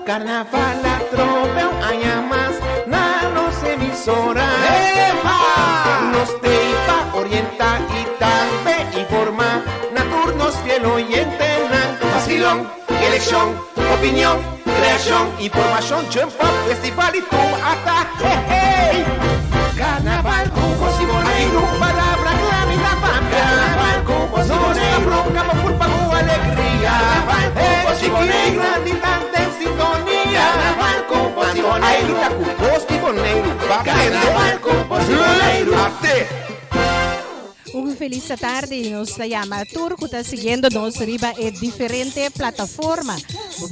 Carnaval la tropel aña más, na nos emisora. ¡Epa! Nos teipa, orienta y también informa. Naturnos fiel oyente, nan vacilón, elección, opinión, creación, información, tiempo, festival y tú hasta hey. Carnaval con Cosiboneiro, palabra clave y la pampa. Carnaval con Cosiboneiro, bronca por culpa o alegría. Carnaval con Cosiboneiro, granditante en sintonía. Carnaval con Cosiboneiro, ahí está con Cosiboneiro. Carnaval con Cosiboneiro. Feliz tarde, nos llama Turco, está siguiendo-nos riba en diferentes plataformas.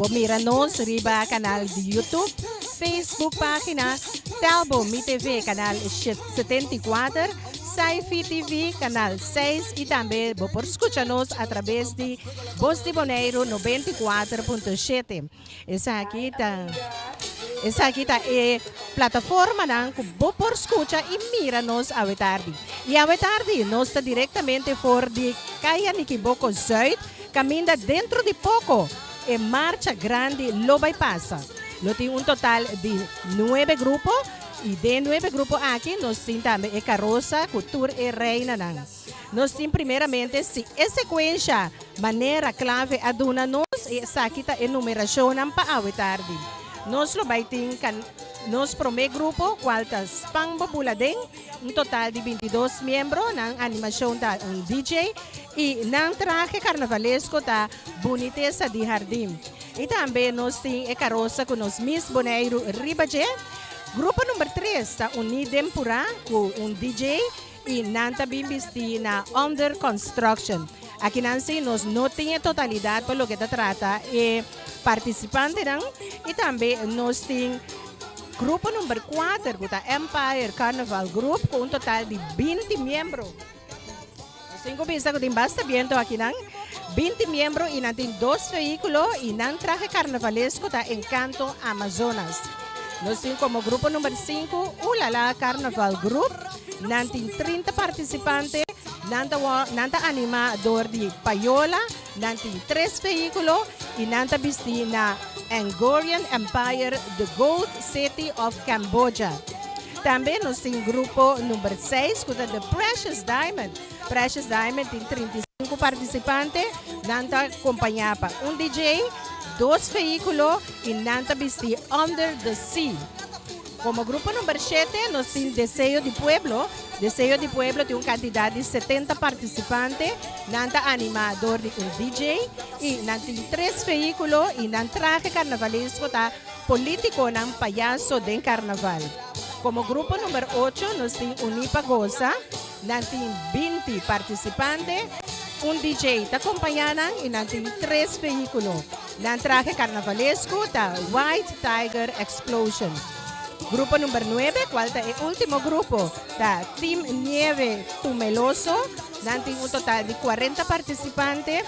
Mira-nos riba canal de YouTube, Facebook página, Talbo Mi TV canal 74, Sci-Fi TV canal 6 e também por escutar-nos através de Voz de Bonaire 94.7. Essa aqui está a plataforma que você pode escutar e mira-nos à tarde. E à tarde, nós estamos diretamente fora de Caia Niquiboco Zuid, caminha dentro de pouco, em Marcha Grande Lobai Passa. Nós temos total de 9 grupos, e de 9 grupos aqui, nós temos também a carroça, cultura e reina. Nós temos primeiramente a sequência, maneira clave, a dona-nos, e essa aqui está a enumeração para à tarde. Nós vai ter nosso primeiro grupo, qual está Spang Babuladeng, total de 22 membros, na animação da DJ e na traje carnavalesco da Boniteza de Jardim. E também nós temos a carroça com os Miss Bonaire Ribagé. Grupo número 3 está Unidem Pura com DJ e Nanta Bimbisti na Under Construction. Aqui nós não temos totalidade para o que trata e participantes e também nós temos grupo número 4 que é Empire Carnival Group com total de 20 membros. Assim começa com basta viento aqui 20 membros e nós temos 2 veículos e não traje carnavalesco da Encanto Amazonas. Nós temos como grupo número 5 Ulala Carnaval Group, nós temos 30 participantes. Nanta animador de Payola, nanti 3 veículos e nanta bisti na Angkorian Empire, the Gold City of Cambodia. Também nós temos grupo número 6, que é The Precious Diamond. Precious Diamond tem 35 participantes, nanta acompanhava DJ, 2 veículos e nanta bisti Under the Sea. Como grupo número 7, nós temos Desejo de Pueblo. Desejo de Pueblo tem uma quantidade de 70 participantes, nanta animador de DJ e nanta 3 veículos e nanta traje carnavalesco da político ng payaso de carnaval. Como grupo número 8, nós temos Unipa Goza, nanta 20 participantes, DJ está acompanhando e nanta 3 veículos, nanta traje carnavalesco da White Tiger Explosion. Grupo número 9, qual é o último grupo da Team Nieve Tumeloso, tem um total de 40 participantes,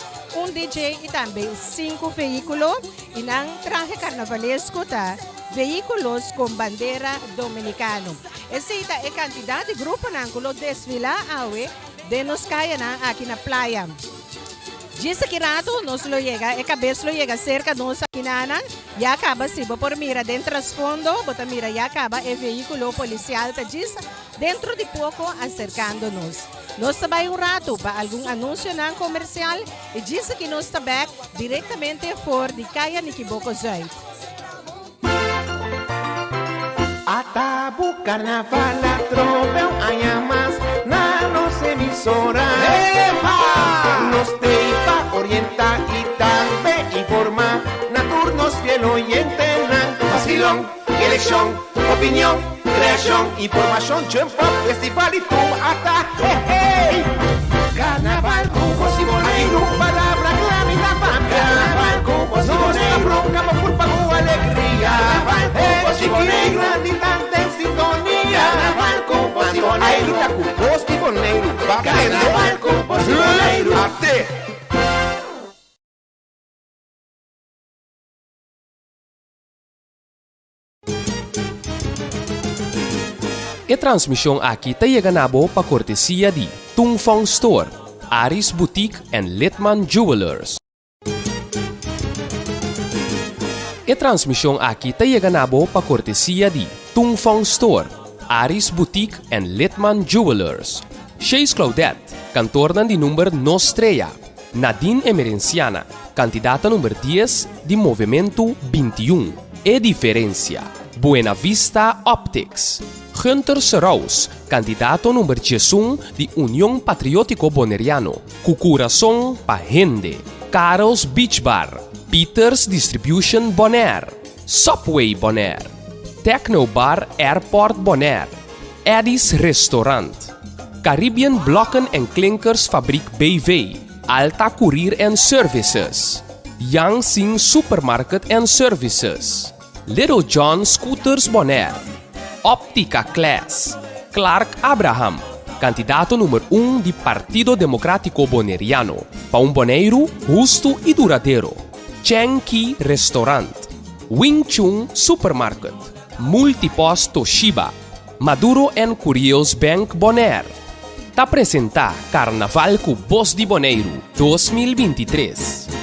DJ e também 5 veículos, e não traje carnavalesco da veículos com bandeira dominicano. Essa é a quantidade de grupo que desfilar de nos caia aqui na praia. Dice que rato nos lo llega, cabeça lo llega cerca nos aqui ya acaba se por mira dentro trasfondo, bota mira ya acaba o veículo policial tá diz dentro de pouco acercando-nos. Nós também rato para algum anúncio não comercial e diz que nós está back diretamente fora de Caia Niquiboco Zuid. Atabu Carnaval la tropel aña más, na nos emisora. ¡Epa! Nos teipa, orienta y también informa. Naturnos fiel oyente, nan vacilón, elección, opinión, creación, información, tiempo, festival y tú hasta hey. Carnaval con Cosiboneiro, palabra clave y la pampa. Carnaval con Cosiboneiro, bronca por culpa o alegría. Carnaval con Cosiboneiro, granditante en sintonía. Carnaval con Cosiboneiro, ahí está con Cosiboneiro. Carnaval con Cosiboneiro. A transmissão aqui está chegando para cortesia de Tung Fong Store, Aris Boutique and Litman Jewelers. E transmissão aqui tá ganabo para cortesia de Tung Fong Store, Aris Boutique and Litman Jewelers, Chase Claudette, cantorna de número Nostreia, Nadine Emerenciana, candidata número 10 de Movimento 21, e Diferença, Buena Vista Optics, Hunter Serraus, candidato número 11 de União Patriótico Boneriano, Cucuração pa Gente, Carol's Beach Bar, Peters Distribution Bonaire, Subway Bonaire, Techno Bar Airport Bonaire, Eddie's Restaurant, Caribbean Blokken en Klinkers Fabriek BV, Alta Courier and Services, Yangxing Supermarket and Services, Little John Scooters Bonaire, Optica Class, Clark Abraham, candidato número 1 de Partido Democrático Boneriano, para um boneiro justo e duradouro, Cheng Ki Restaurant, Wing Chun Supermarket, Multipost Toshiba, Maduro and Curios Bank Bonaire. Tá apresentar Carnaval com Boss de Boneiro 2023.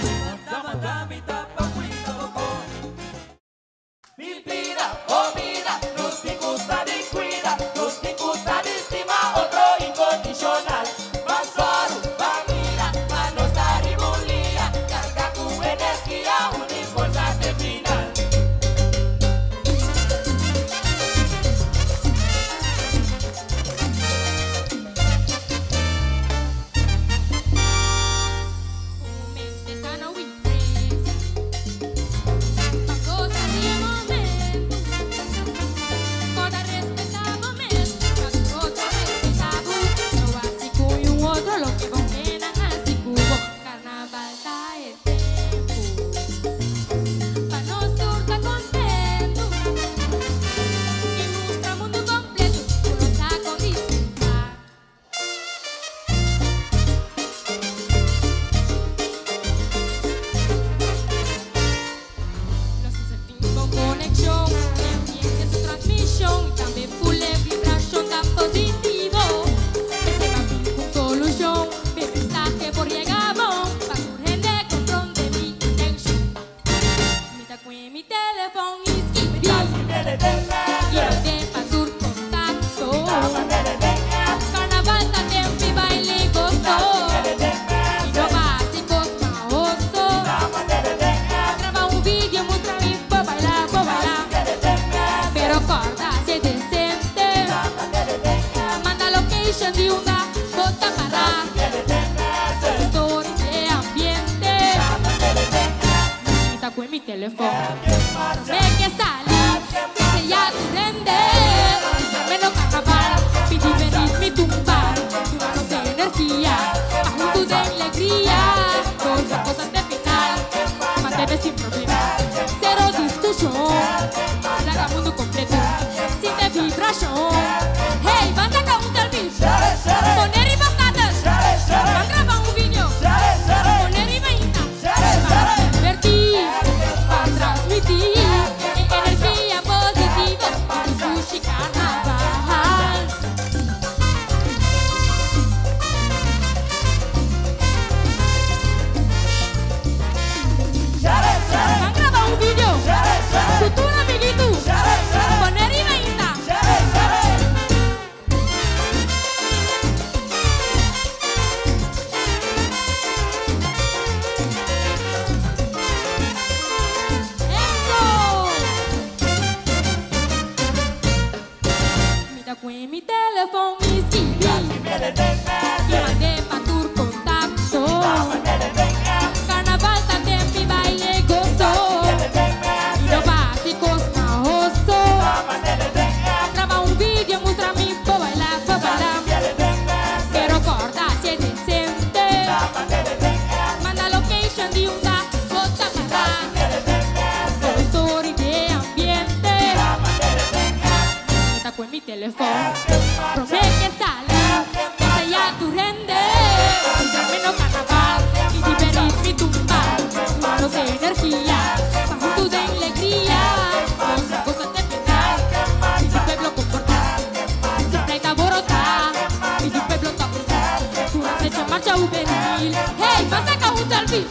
Hey, vas a un selfie.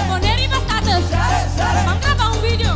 Poner y bastates. Van a grabar un vídeo.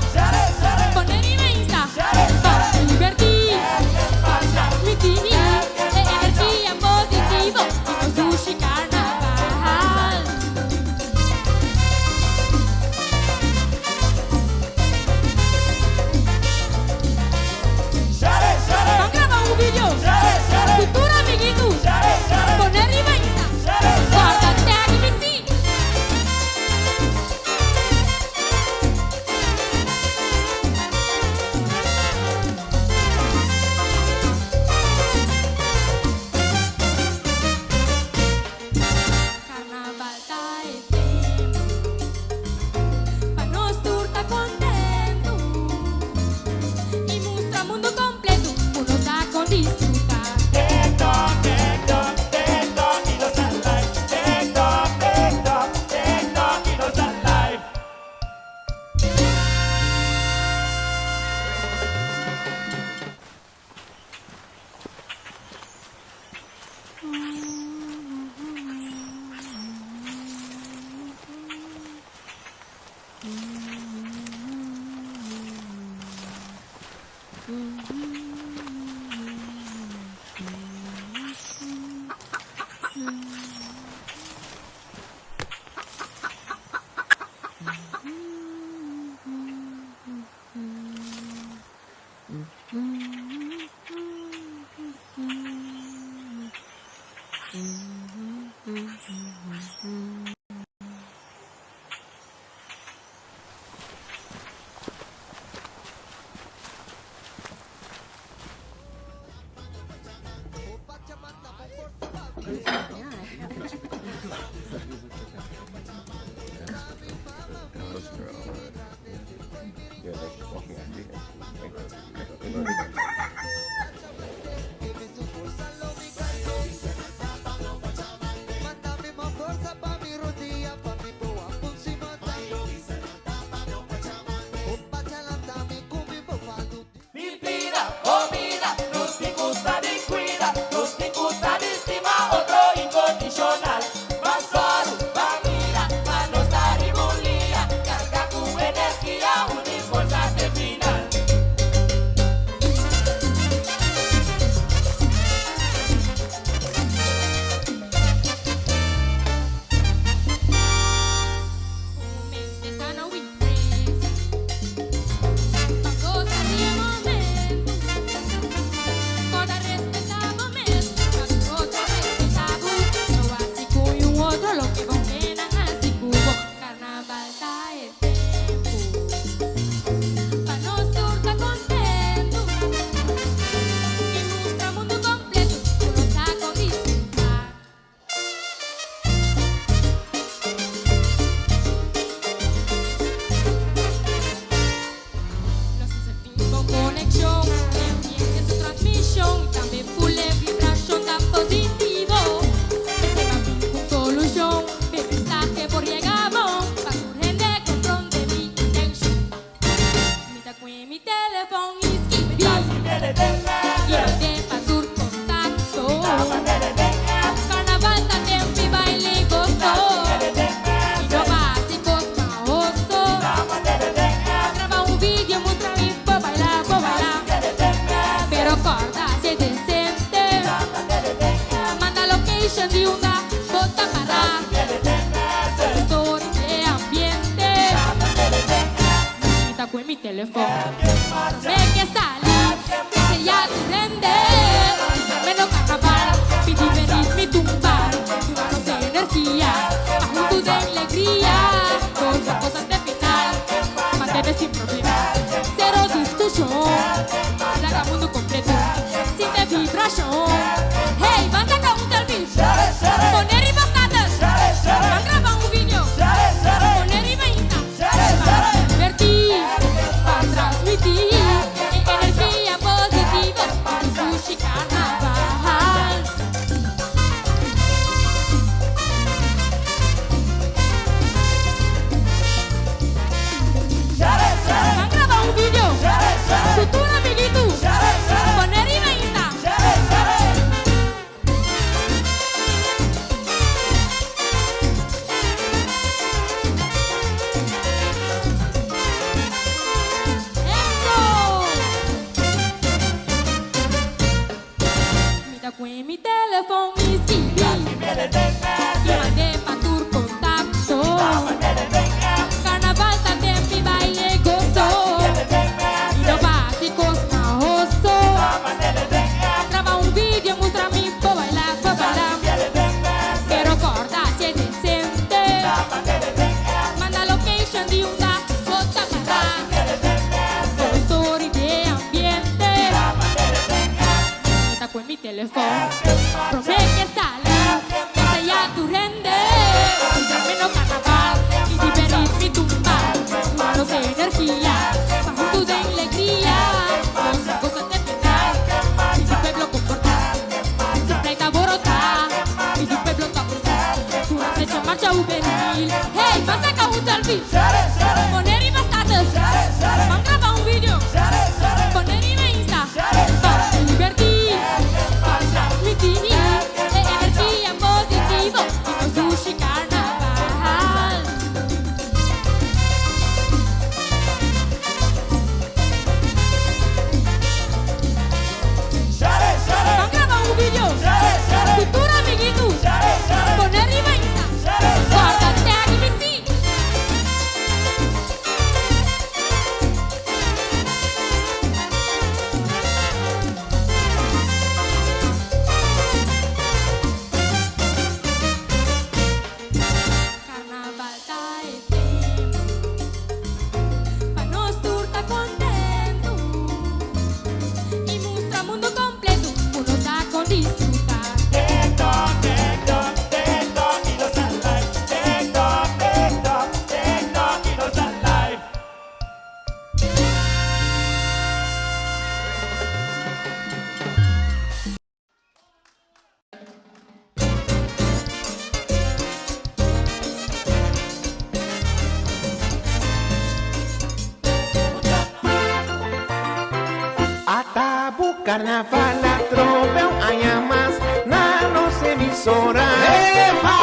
Carnaval atropeu há mais na nossa emissora. Epa!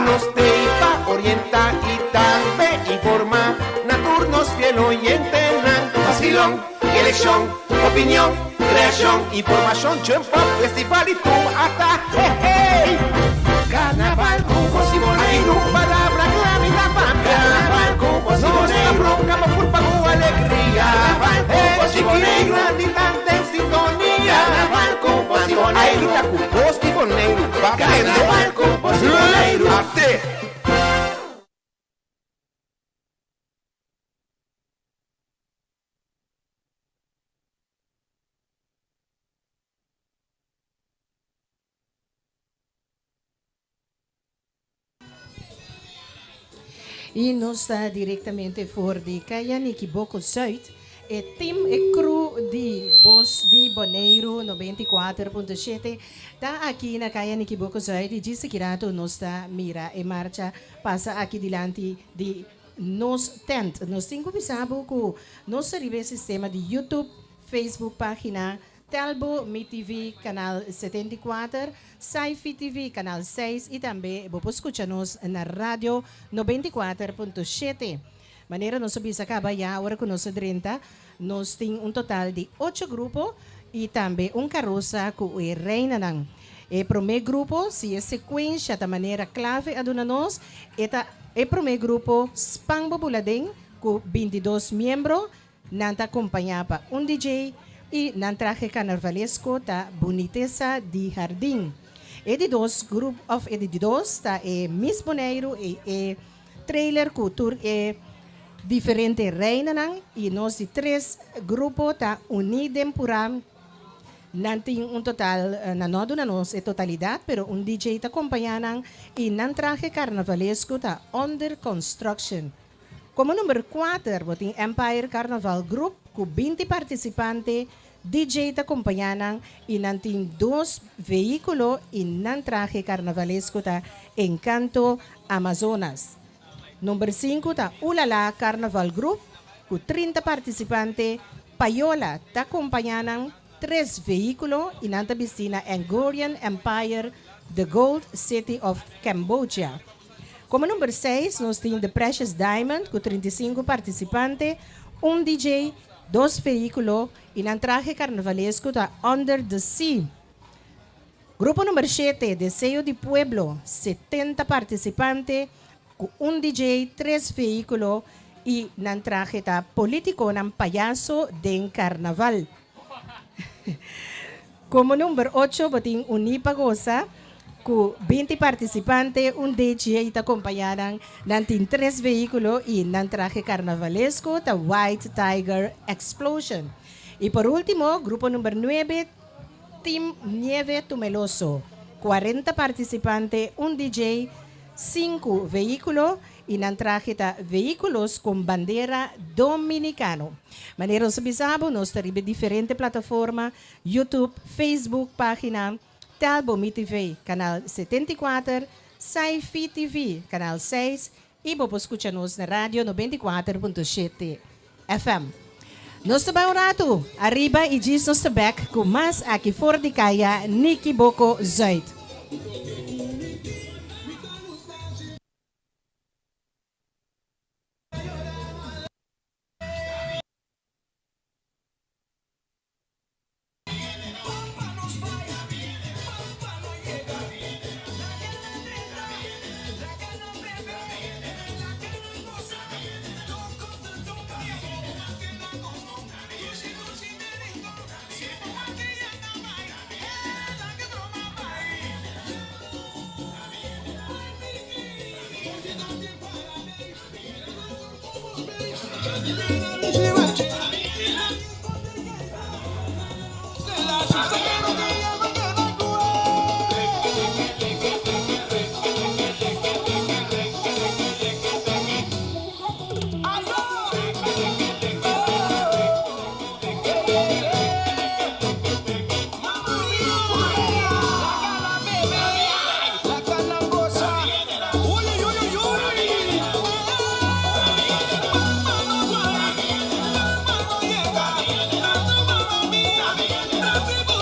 Nos teipa, orienta e também informa. Na turnos fiel oyente na vacilón, eleição, opinião, criação, informação, tiempo, festival e tu ata. Hey, hey. Carnaval com Posibonero, palavra clara e da pampa. Carnaval com Posibonero, proclama por pago alegria. Carnaval com Posibonero, grande em sintonia. Carnaval com Posibonero, aí tá com Posibonero. Carnaval com Posibonero, até. E nós está diretamente fora de Kayaniki Boko Zuid. E team e crew de Bos de Bonaire 94.7 está aqui na Kayaniki Boko Zuid e disse que nós está mira e marcha passa aqui diante de nos tent. Nós temos pensado que nosso sistema de YouTube, Facebook, página Telbo, MeTV, canal 74, Sci-Fi TV, canal 6 e também vos escuchar-nos na rádio 94.7. Maneira nós bisa acaba agora com nosso 30, nós temos total de 8 grupos e também carroça com o reina nang. E primeiro grupo, se é sequência da maneira clave a dona nós, e primeiro grupo Spang Bobuladeng com 22 membros, nanta acompanhava DJ e ng traje carnavalesco ta Boniteza de Jardim. Edidos, group of edidos ta Miss Bonaire e trailer culture e diferente reina nang e nós de 3 grupo ta unidem puram nanti total na nodo na nos e totalidad pero DJ ta acompanhanang e ng traje carnavalesco ta under construction. Como número 4, boting Empire Carnaval Group com 20 participantes, DJ te acompanharam e nanting 2 veículos e nan traje carnavalesco ta Encanto Amazonas. Número 5 ta Ulala Carnaval Group com 30 participantes, Payola te acompanharam 3 veículos e nanta piscina Angkorian Empire, The Gold City of Cambodia. Como número 6, nós temos The Precious Diamond, com 35 participantes, DJ, 2 veículos e ng traje carnavalesco da Under the Sea. Grupo número 7, Deseo de Pueblo, 70 participantes, com DJ, 3 veículos e ng traje da Político ng Payaso den Carnaval. Como número 8, boting Unipagosa, com 20 participantes, DJ te acompanharam ng 3 veículos e ng traje carnavalesco da White Tiger Explosion. E por último, grupo número 9, Team Nieve Tumeloso, 40 participantes, DJ, 5 veículos e ng traje da veículos com bandeira dominicano. Maneira sabisabo, nós temos diferentes plataformas, YouTube, Facebook, página Telbo MeTV, canal 74, Sci-Fi TV, canal 6 e vos escuchar-nos na rádio 94.7 FM. Nos trabalho rato, arriba e diz nos back com mais aqui fora de Kaya, Nikki Boko Zuid. Let's go.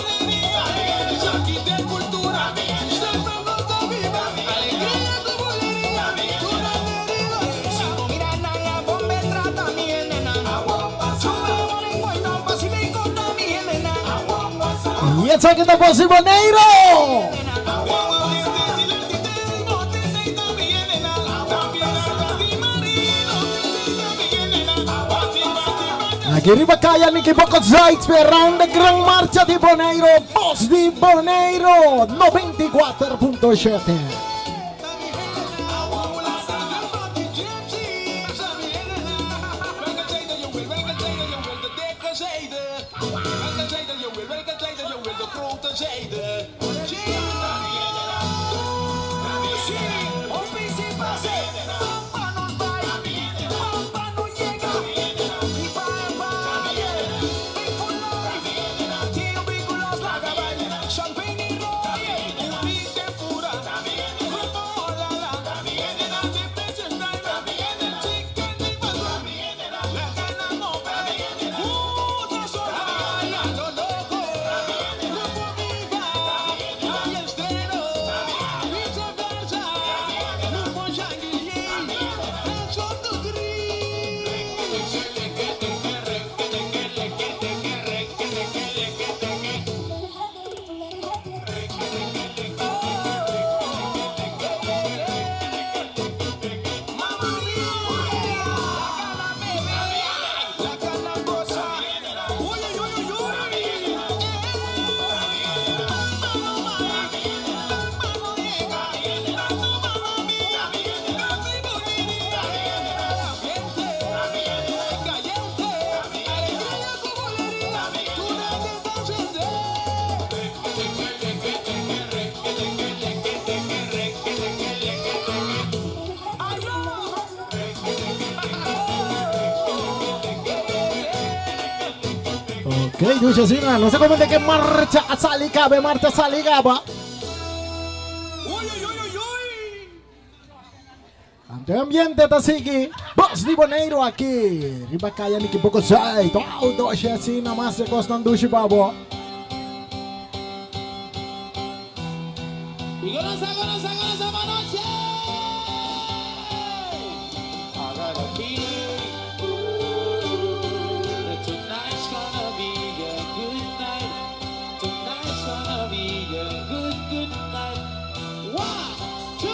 Yes, aquí está Boss Boneiro. Aquí arriba kaya Nicky Bocozay, sperando gran marcia di Boneiro, Boss di Boneiro, 94.7. Ok, dice sì, non so come che marcia saligaba, marcia saligaba. Ante ambiente ta sigi, Boss di Boneiro aqui. Riba kaya Nicky Bocozay, todo siya si namase kostan dushi babo. Golosa manoche. I got a feeling that tonight's gonna be a good night. Tonight's gonna be a good night. 1, 2,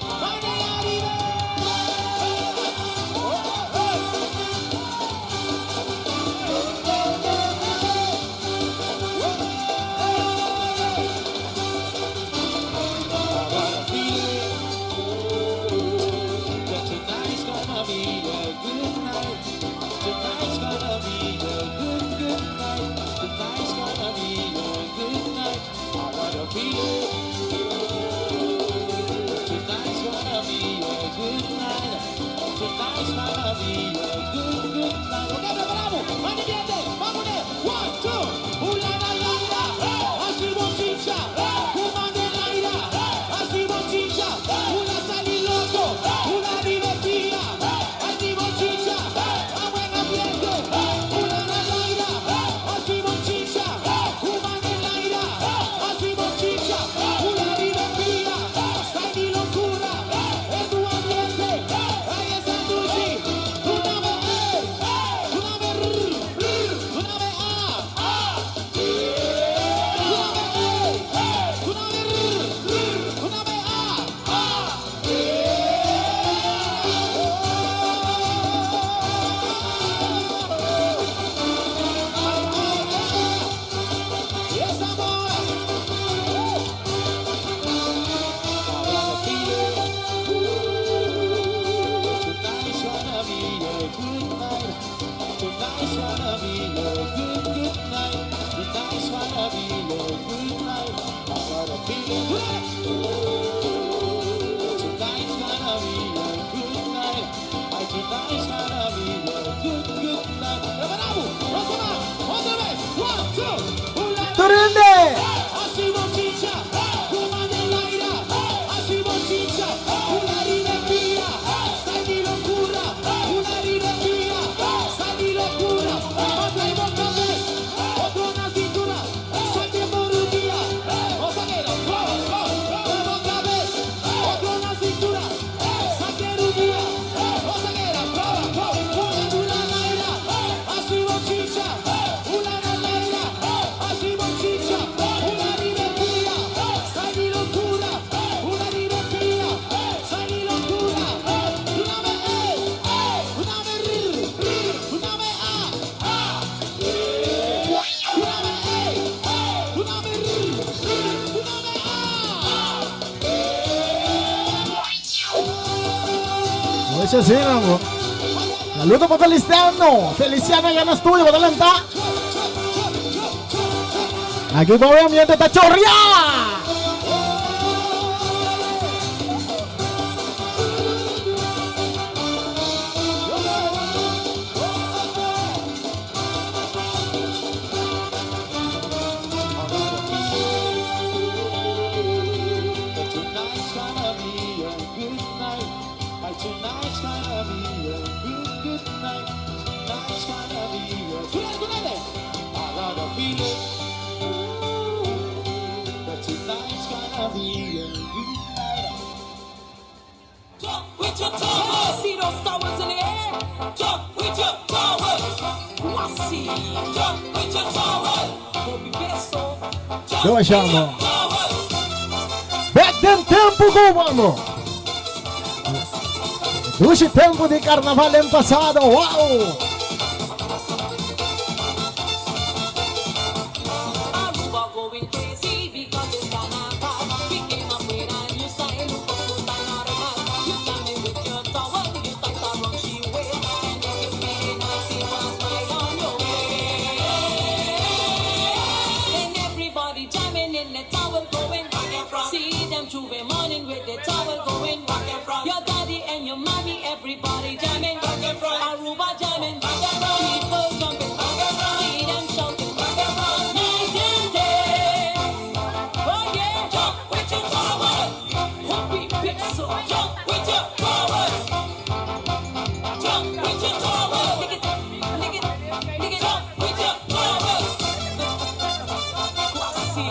I got a feeling Invece sì, no? Saluto po Feliciano. Feliciano ya na studio po talenta. Aquí po ambiente Tachorria. Tonight's gonna be a good night. Tonight's gonna be a good night. Tonight's gonna be a good night. I got a feeling that tonight's gonna be a good night. Jump with your towers. See those towers in the air. Jump with your towers. I see. Jump with your towers. Hope you get so. Dove siamo? Back del tempo cubano. Luci tempo di carnavale in passato. Wow! Aruba going crazy because it's carnival. We came up with a new style, look so normal. You jamming with your towel, you start to run she way, and if you feeling nice, you want smile on your way. And everybody jamming in the towel going back and front. See them Juve morning with the towel going back and front. Your daddy and your mommy, everybody jamming back and front. Aruba jamming back and front. People jumping back and front. See them shouting back and front. Night and day. Oh yeah, jump with your towel. Happy pixel, jump with your towel. Jump with your towel. Lick it, lick it, lick it. Jump with your towel. Classy.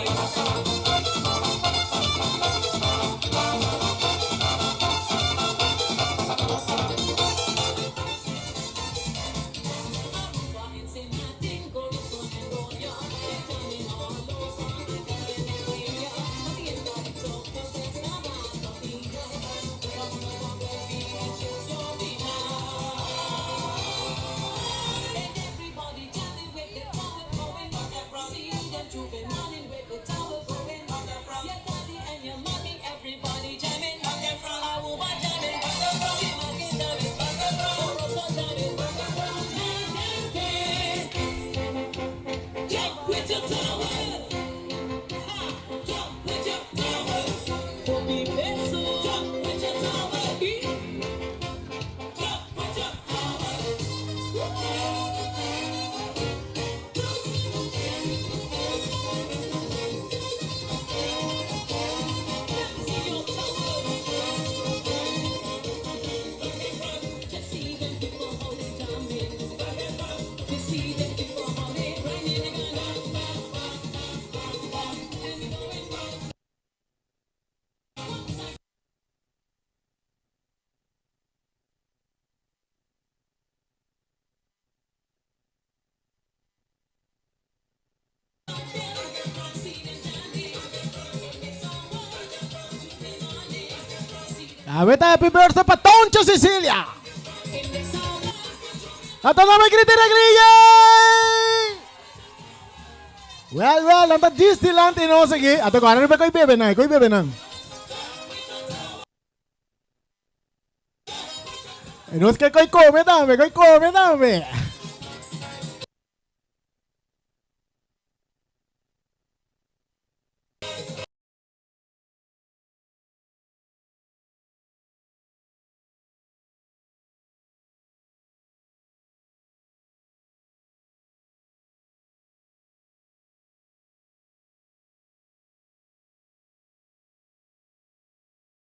Avete happy birthday pa Toncio Sicilia. Atau nama kriteria griglie. Well, nanta distilant ino sige. Atau kau ba koi bebe na. Inos ke koi come dame.